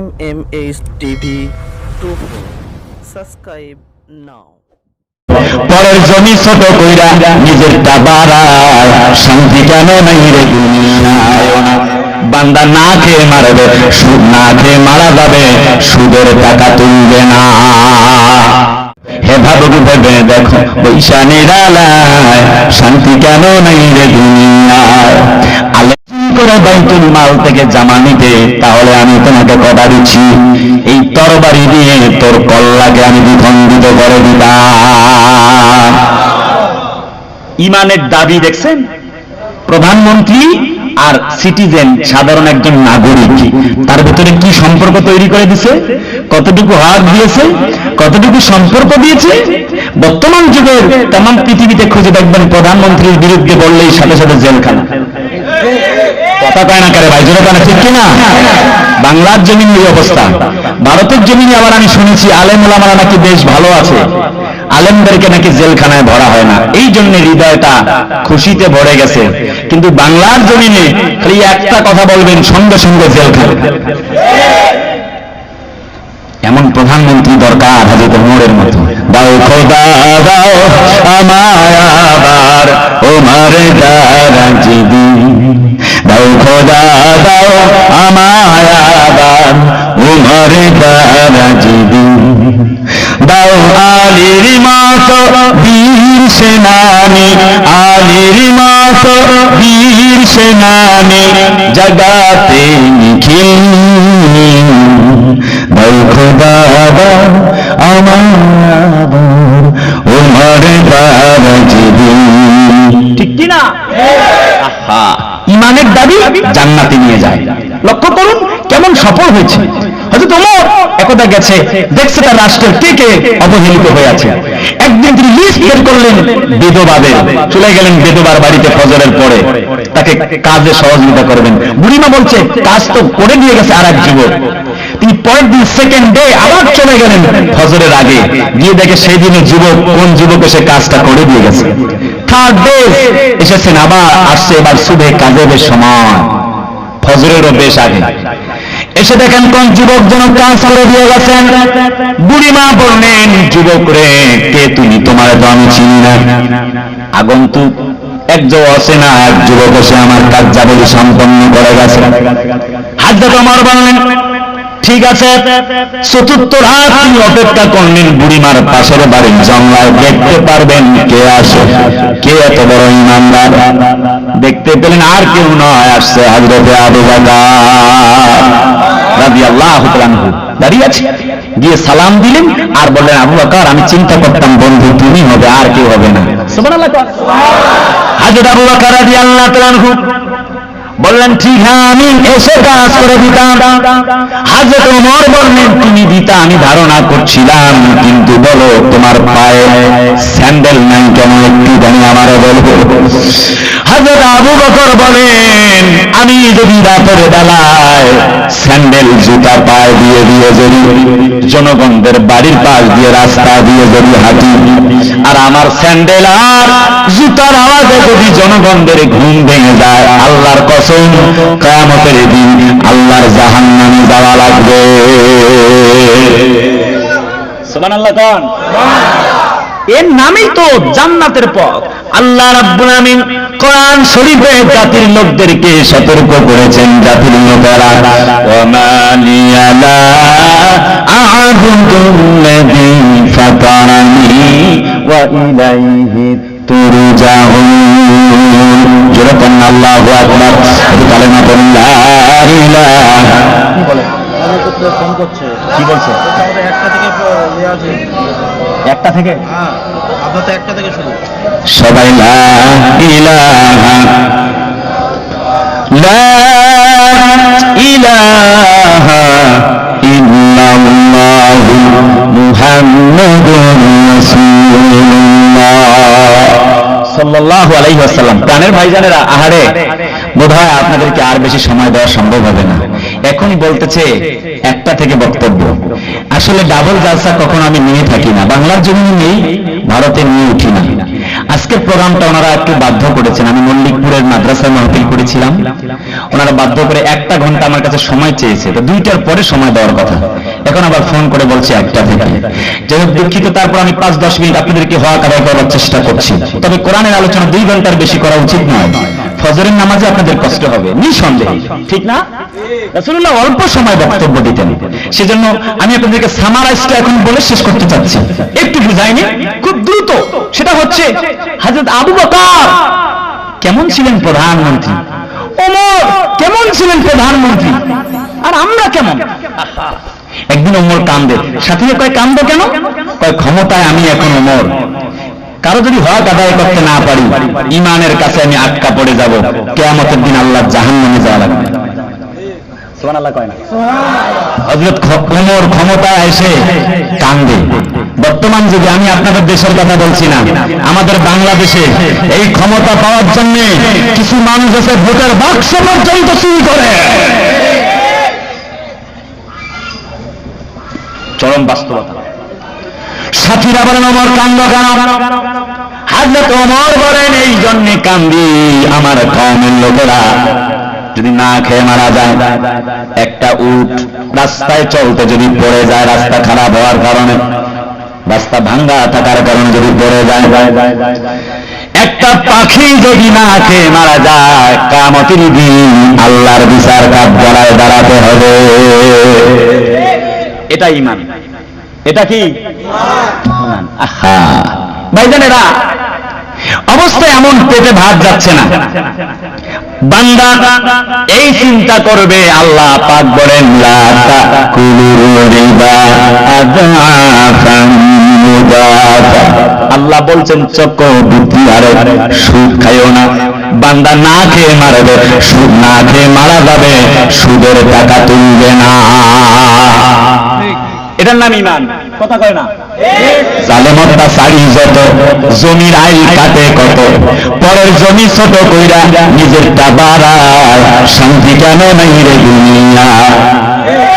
MMS TV 24 subscribe now. পরের জমি ছোট কইরা নিজের বাড়ায় শান্তি কেন নাই রে দুনিয়ায় বান্দা না খেয়ে মারবে সুদ না খেয়ে মারা যাবে সুদের টাকা তুলবে না হে ভাবুক ভেবে দেখো পয়সা নিরালায় শান্তি কেন নাই রে দুনিয়ায় করে বাইতুল মাল থেকে জামা নিতে তাহলে আমি তোমাকে কথা দিচ্ছি এই তরবারি দিয়ে তোর কল্লাকে আমি দ্বিখণ্ডিত করে দিতাম। ইমানের দাবি দেখছেন, প্রধানমন্ত্রী আর সিটিজেন সাধারণ একজন নাগরিক তার ভিতরে কি সম্পর্ক তৈরি করে দিছে, কতটুকু হাত দিয়েছে, কতটুকু সম্পর্ক দিয়েছে। বর্তমান যুগের তামাম পৃথিবীতে খুঁজে দেখবেন প্রধানমন্ত্রীর বিরুদ্ধে বললেই সাথে সাথে জেলখানা। কথা কয় না কারে ভাই, জোরে কানা ঠিক কিনা? বাংলার জমিন এই অবস্থা। ভারতের জমিনে আবার আমি শুনেছি আলেম ওলামারা নাকি বেশ ভালো আছে, আলেমদেরকে নাকি জেলখানায় ভরা হয় না, এই জন্য হৃদয়টা খুশিতে ভরে গেছে। কিন্তু বাংলার জমিনে খালি একটা কথা বলবেন সঙ্গে সঙ্গে জেলখানা। এমন প্রধানমন্ত্রী দরকার হযরত ওমরের মতো। দাও খোদা দাও আমায় আবার ওমর দারাজিদি, দাও খোদা দাও আমায় আবার ওমর দারাজিদি, দাও আলীর মতো বীর সেনানী, আলীর মতো বীর সেনানী জগাতে নিখিল, দাও খোদা দাও আমায় আবার ওমর দারাজিদি। ঠিক কি না? আহা, ইমানের দাবি জান্নাতে নিয়ে যায়। লক্ষ্য করুন কেমন সফল হয়েছে হযরত ওমর। একদা গেছে, দেখছে তার রাষ্ট্রের কে কে অবহেলিত হয়ে আছে। একদিন তিনি লিস্ট বের করলেন বেদবাদের, চলে গেলেন বেদবার বাড়িতে ফজরের পরে তাকে কাজে সহযোগিতা করবেন। বুড়িমা বলছে কাজ তো করে দিয়ে গেছে আর এক যুবক। তিনি পরের দিন সেকেন্ড ডে আবার চলে গেলেন ফজরের আগে, গিয়ে দেখে সেই দিনে যুবক কোন যুবক এসে কাজটা করে দিয়ে গেছে। থার্ড ডে এসেছেন, আবার আসছে এবার শুভে কাজের সময়, ফজরেরও বেশ আগে এসে দেখেন কোন যুবক যেন কাজ করে দিয়ে গেছেন। বুড়িমা বললেন যুবক রে কে তুমি, তোমার তো আমি চিনি না। আগন্তুক একজন অচেনা এক যুবক এসে আমার কার্যাবলী সম্পন্ন করে গেছে। হযরত ওমর বললেন ঠিক আছে, চতুর্থ রাত তিনি অপেক্ষা করলেন বুড়িমার পাশের বাড়ির জঙ্গলায়, দেখতে পারবেন কে আসে, কে এত বড় ইমানদার। দেখতে পেলেন আর কেউ নয়, আসছে হযরতে আবু বকর রাদিয়াল্লাহু তাআলা আনহু, দাঁড়িয়ে আছে। গিয়ে সালাম দিলেন আর বললেন আবু বকর আমি চিন্তা করতাম বন্ধু তুমি হবে, আর কেউ হবে না। সুবহানাল্লাহ। হযরত আবু বকর রাদিয়াল্লাহু তাআলা আনহু বললেন ঠিক হ্যাঁ আমি এসে কাজ করে দিতাম। হযরত ওমর বললেন তুমি দিতা আমি ধারণা করছিলাম, কিন্তু বলো তোমার পায়ে স্যান্ডেল নাই কেন, একটু জানি আমারও বলবো। হযরত আবু বকর বলেন আমি যদি রাতের বেলায় স্যান্ডেল জুতা পায়ে দিয়ে দিয়ে যদি জনগণদের বাড়ির পাশ দিয়ে রাস্তা দিয়ে যদি হাঁটি, আর আমার স্যান্ডেল আর জুতার আওয়াজে যদি জনগণদের ঘুম ভেঙে যায়, আল্লাহর কসম কিয়ামতের দিন আল্লাহর জাহান্নামে যাওয়া লাগবে। সুবহানাল্লাহ। কোন এর নামই তো জান্নাতের পথ। আল্লাহ রাব্বুল আমিন কোরআন শরীফে জাতির লোকদেরকে সতর্ক করেছেন, জাতির লোকেরা ওয়া মা লিয়া লা আ'বুদুল্লাযী ফাতারানি ওয়া ইলাইহি তুরজাউন। জোরে বলেন আল্লাহু আকবার। কালেমা পড়ুন লা ইলাহা। কি বলে ফোন করছে, কি বলছে? একটা থেকে আছে, একটা থেকে হ্যাঁ আপাতত একটা থেকে শুরু। সবাই লা ইলাহা লা ইলাহা ইল্লাল্লাহু মুহাম্মাদুর রাসূলুল্লাহ সাল্লাল্লাহু আলাইহি ওয়াসাল্লাম। প্রাণের ভাইজানেরা, আহারে বোধহয় আপনাদেরকে আর বেশি সময় দেওয়া সম্ভব হবে না। এখনই বলতেছে একটা থেকে বক্তব্য। আসলে ডাবল জালসা কখনো আমি নিয়ে থাকি না, বাংলার জন্য নেই, ভারতে নিয়ে উঠি না। আজকের প্রোগ্রামটা ওনারা একটু বাধ্য করেছেন। আমি মল্লিকপুরের মাদ্রাসায় মাহফিল করেছিলাম, ওনারা বাধ্য করে 1টা ঘন্টা আমার কাছে সময় চেয়েছে, তো 2টার পরে সময় দেওয়ার কথা, এখন আবার ফোন করে বলছে 1টা থেকে। যাই হোক দুঃখিত, তারপর আমি 5-10 মিনিট আপনাদেরকে হক আদায় করার চেষ্টা করছি। তবে কোরআনের আলোচনা 2 ঘন্টার বেশি করা উচিত নয়, ফজরের নামাজে আপনাদের কষ্ট হবে নিঃসন্দেহে, ঠিক না? রাসূলুল্লাহ অল্প সময় বক্তব্য দিতেন, সেজন্য আমি আপনাদেরকে সামারাইজটা এখন বলে শেষ করতে চাচ্ছি। একটু বুঝাইনি খুব দ্রুত, সেটা হচ্ছে হযরত আবু বকর কেমন ছিলেন প্রধানমন্ত্রী, ওমর কেমন ছিলেন প্রধানমন্ত্রী, আর আমরা কেমন। একদিন ওমর কান্দে, সাথীরা কয় কান্দো কেন? কয় ক্ষমতায় আমি এখন ওমর, কারো যদি হক আদায় করতে না পারি ইমানের কাছে আমি আটকা পড়ে যাব, কিয়ামতের দিন আল্লাহ জাহান্নামে যাওয়া লাগবে। সুবহানাল্লাহ কয় না? হযরত ওমর ক্ষমতায় এসে কান্দে। বর্তমান যুগে, আমি আপনাদের দেশের কথা বলছি না, আমাদের বাংলাদেশে এই ক্ষমতা পাওয়ার জন্য কিছু মানুষ এসে ভোটের বাক্স পর্যন্ত চুরি করে, চরম বাস্তবতা। সাথীরা বলেন ওমর কান্দ কেন? হযরত ওমর বলেন এই জন্য কান্দি, আমার কওমের লোকেরা যদি না খেয়ে মারা যায়, একটা উট রাস্তায় চলতে যদি পড়ে যায়, রাস্তা খারাপ হওয়ার কারণে, রাস্তা ভাঙ্গা থাকার কারণে যদি পড়ে যায়, একটা পাখি যদি না খেয়ে মারা যায়, কিয়ামতের দিন আল্লাহর বিচার কাঠগড়ায় দাঁড়াতে হবে। এটা ঈমান, এটা কি ঈমান? আহা ভাইজানেরা, অবস্থা এমন, পেটে ভাত যাচ্ছে না, বান্দা এই চিন্তা করবে, আল্লাহ পাক বলেন লা তাকুলুর রিবা আযাফান মুদাফা, আল্লাহ বলছেন চক্রবৃদ্ধি হারে সুদ খাইও না। বান্দা না খেয়ে মারবে, সুদ না খেয়ে মারা যাবে, সুদের টাকা তুলবে না, এটার নাম ঈমান। কথা কয় না? জালেমতা সারি যত, জমির আইল কাটে কত, পরের জমি ছোট কইরা নিজেরটা বাড়ায়, শান্তি কেন নাই রে দুনিয়া।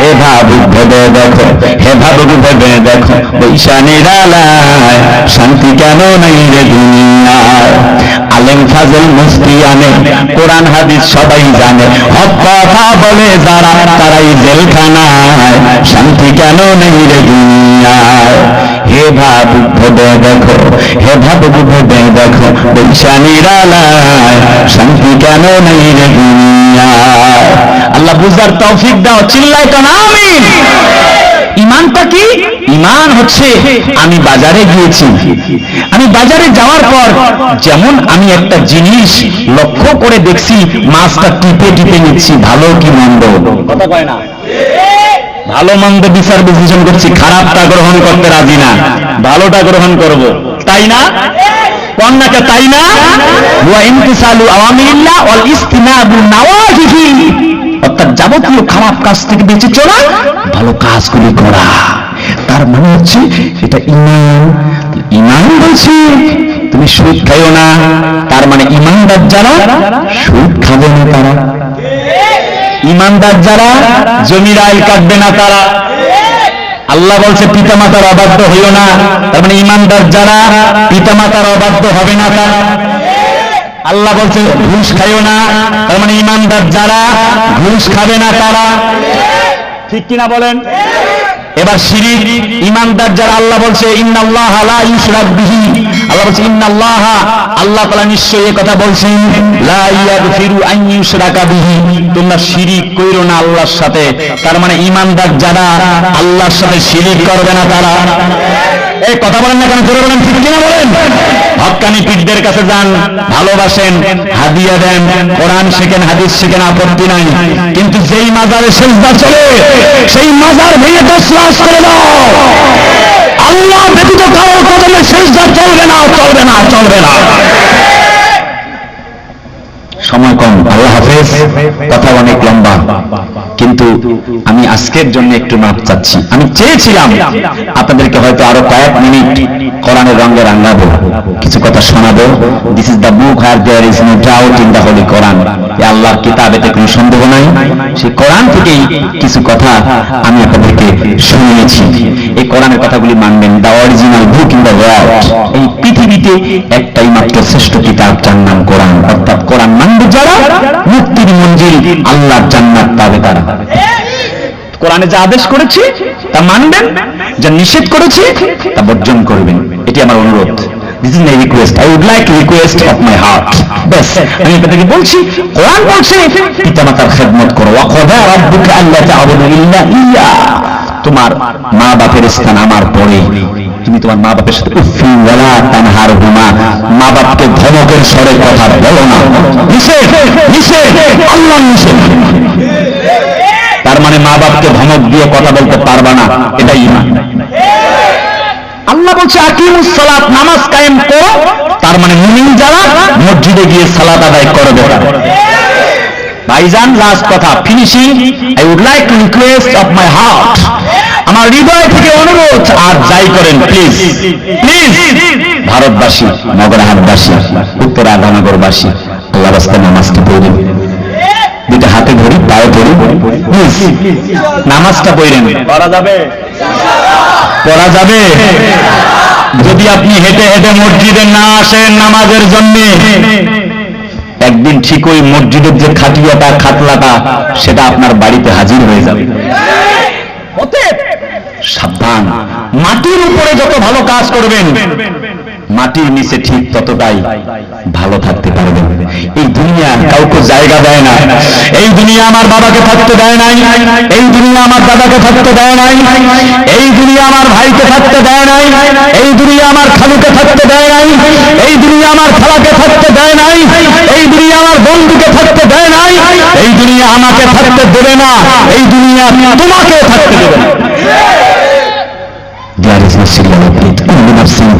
হে ভাবুক ভেবে দেখো, হে ভাবুক ভেবে দেখো, বৈশানীর আলায় শান্তি কেন নাই রে দুনিয়ায়। আলেম ফাজল মুফতি আনে, কোরআন হাদিস সবাই জানে, হক কথা বলে যারা তারাই জেলখানায়, শান্তি কেন নেই রে দুনিয়ায়। হে ভাবুক ভেবে দেখো, হে ভাবুক ভেবে দেখো, বৈশানীর আলায় শান্তি কেন নেই রে দুনিয়ায়। আল্লাহ বুঝার তৌফিক দাও, চিল্লায় কেন আমিন। ঈমানটা কি? ঈমান হচ্ছে, আমি বাজারে গিয়েছি, আমি বাজারে যাওয়ার পর যেমন আমি একটা জিনিস লক্ষ্য করে দেখছি, মাছটা টিপে টিপে নিচ্ছি, ভালো কি মন্দ, কথা কয় না? ভালো মন্দ বিচার বিশ্লেষণ করছি, খারাপটা গ্রহণ করতে রাজি না, ভালোটা গ্রহণ করব, তাই না? কন্যাকে তাই না? ওয়া ইমতিসালু আওয়ামিরিল্লাহ ওয়াল ইসতিনাবু নাওয়াহিহি, অর্থাৎ যাবতীয় খারাপ কাজ থেকে বেঁচে চলা, ভালো কাজগুলি করা, তার মানে হচ্ছে এটা ঈমান। ঈমান বলছে তুমি সুদ খাইও না, তার মানে ঈমানদার যারা সুদ খাবে না তারা, ঈমানদার যারা জমির আইল কাটবে না তারা। আল্লাহ বলছে পিতামাতার অবাধ্য হইও না, তার মানে ঈমানদার যারা পিতামাতার অবাধ্য হবে না তারা। আল্লাহ বলছে ঘুষ খাইও না, তার মানে ঈমানদার যারা ঘুষ খাবে না তারা, ঠিক কিনা বলেন? এবার শিরিক, ঈমানদার যারা, আল্লাহ বলছে ইন্নাল্লাহা লা ইউশরাক বিহি, আল্লাহ বলছে ইন্নাল্লাহা, আল্লাহ তাআলা নিশ্চয়ই এই কথা বলছেন, লা ইয়াগফিরু আন ইউশরাকা বিহি, তোমরা শিরিক কইরো না আল্লাহর সাথে, তার মানে ঈমানদার যারা আল্লাহর সাথে শিরিক করবে না তারা। এই কথা বলেন না কেন, জোরে বলেন, ঠিক কিনা বলেন? হক্কানি পীরদের কাছে যান, ভালোবাসেন, হাদিয়া দেন, কোরআন শেখেন, হাদিস শেখেন, আপত্তি নাই, কিন্তু যেই মাজারে সিজদা চলে সেই মাজার ভেঙে তছনছ করে দাও। আল্লাহ ব্যতীত কারোর কদমে সিজদা চলবে না, চলবে না, চলবে না। সময় কম, আল্লাহ হাফেজ, কথা অনেক লম্বা, কিন্তু আমি আজকের জন্য একটু মাপ চাচ্ছি। আমি চেয়েছিলাম আপনাদেরকে হয়তো আরো কয়েক মিনিট কোরআনের রঙে রাঙাবো, কিছু কথা শোনাবো। This is the book where there is no doubt in the holy Quran, আল্লাহর কিতাব, এতে কোনো সন্দেহ নাই। সেই কোরআন থেকেই কিছু কথা আমি আপনাদেরকে শুনিয়েছি। এই কোরআনের কথাগুলি মানবেন, the original book in the world, এই পৃথিবীতে একটাই মাত্র শ্রেষ্ঠ কিতাব, যার নাম কোরআন। অর্থাৎ কোরআন মানবে যারা, মুক্তির মঞ্জিল আল্লাহর জান্নাত পাবে তারা। কোরআনে যা আদেশ করেছে তা মানবেন, যা নিষেধ করেছে তা বর্জন করবেন। এটি আমার অনুরোধ। This is my request. I would like to request of my heart. ব্যাস, আমি আপনাদেরকে বলছি, কোরআন বলছে পিতামাতার খেদমত করো। ওয়া ক্বাদা রাব্বুকা আল্লা তা'বুদু ইল্লা ইয়্যাহ। তোমার মা বাপের স্থান আমার পরে। তুমি তোমার মা বাপের সাথে উফি ওয়ালা তানহারহুমা, মা বাপকে ধমকের স্বরে কথা বলো না। নিষেধ, নিষেধ, আল্লাহ নিষেধ। তার মানে মা বাপকে ধমক দিয়ে কথা বলতে পারবা না, এটাই ঈমান। আল্লাহ বলছে আকিমুস সালাত, নামাজ কায়েম করো। তার মানে মুমিন যারা মসজিদে গিয়ে সালাত আদায় করবে। ভাইজান, লাস্ট কথা, finishing. I would like to request of my heart, আমার হৃদয় থেকে অনুরোধ, আর যাই করেন প্লিজ প্লিজ, ভারতবাসী, নগরহাটবাসী, উত্তরা আধানগরবাসী, আল্লাহ রাস্তায় নামাজটা পড়বেন। দুইটা হাতে ধরি, পায়ে ধরি, প্লিজ নামাজটা পড়েন। পড়া যাবে? পড়া যাবে? যদি আপনি হেঁটে হেঁটে মসজিদে না আসেন নামাজের জন্য, একদিন ঠিক ওই মসজিদের যে খাটিয়াটা, খাটলাটা, সেটা আপনার বাড়িতে হাজির হয়ে যাবে। অতএব সাবধান, মাটির উপরে যত ভালো কাজ করবেন, মাটির নিচে ঠিক ততটাই ভালো থাকতে পারবেন। এই দুনিয়া কাউকে জায়গা দেয় না। এই দুনিয়া আমার বাবাকে থাকতে দেয় নাই, এই দুনিয়া আমার দাদাকে থাকতে দেয় নাই, এই দুনিয়া আমার ভাইকে থাকতে দেয় নাই, এই দুনিয়া আমার খালুকে থাকতে দেয় নাই, এই দুনিয়া আমার খালাকে থাকতে দেয় নাই, এই দুনিয়া আমার বন্ধুকে থাকতে দেয় নাই, এই দুনিয়া আমাকে থাকতে দেবে না, এই দুনিয়া তোমাকে থাকতে দেবে না। There is no serial update. Kullu nafsin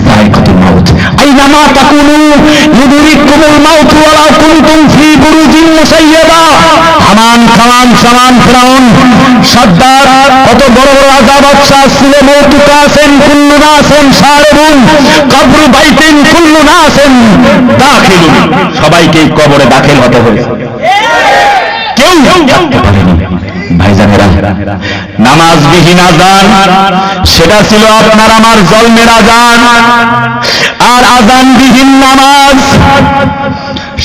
dha'iqatul maut. Aynama takunu yudrikumul maut walau kuntum fi burujin mushayyada. হামান, খামান, সামান, ফিরাউন, সাদ্দার, কত বড় বড় রাজা বাদশা ছিল। মৌতুকা আছেন কুল্লু নাসেন শারিবুন, কবরু বাইতিন কুল্লু নাসেন দাখিলুন। সবাইকে কবরে দাখিল হতে হয়েছে, কেউ থাকতে পারেনি। ভাইজানেরা, নামাজবিহীন আযান, সেটা ছিল আপনার আমার জন্মের আযান। আর আযানবিহীন নামাজ,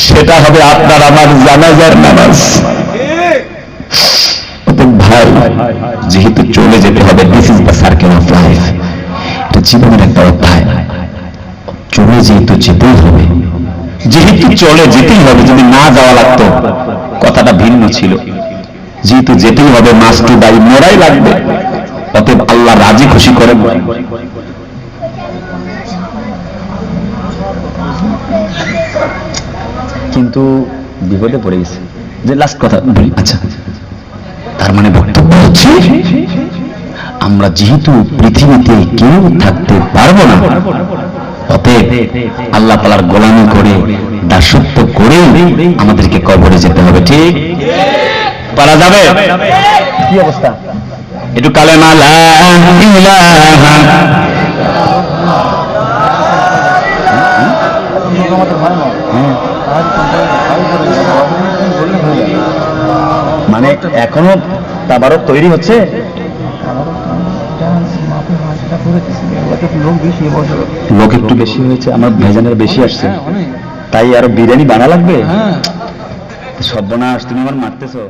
সেটা হবে আপনার আমার জানাজার নামাজ। ভাই, যেহেতু চলে যেতে হবে, this is the circle of life, এটা জীবনের একটা অধ্যায়। চলে যেহেতু যেতেই হবে, যেহেতু চলে যেতেই হবে, যদি না যাওয়া লাগতো কথাটা ভিন্ন ছিল। যেহেতু যেতেই হবে, মাস টু ডাই, মরাই লাগবে। অতএব আল্লাহ রাজি খুশি করেন। কিন্তু বিপদে পড়ে গেছে। যে লাস্ট কথা বলি, আচ্ছা, তার মানে বক্তব্য হচ্ছে, আমরা যেহেতু পৃথিবীতে কেউ থাকতে পারবো না, অতএব আল্লাহ তাআলার গোলামি করে, দাসত্ব করে আমাদেরকে কবরে যেতে হবে। ঠিক পারা যাবে? কি অবস্থা? একটু কালেমা লা ইলাহা, মানে এখনো তাবারক তৈরি হচ্ছে। লোক একটু বেশি হয়েছে, আমার ভাইজানের বেশি আসছে, তাই আরো বিরিয়ানি বানা লাগবে। সর্বনাশ, তুমি আমার মারতেছো।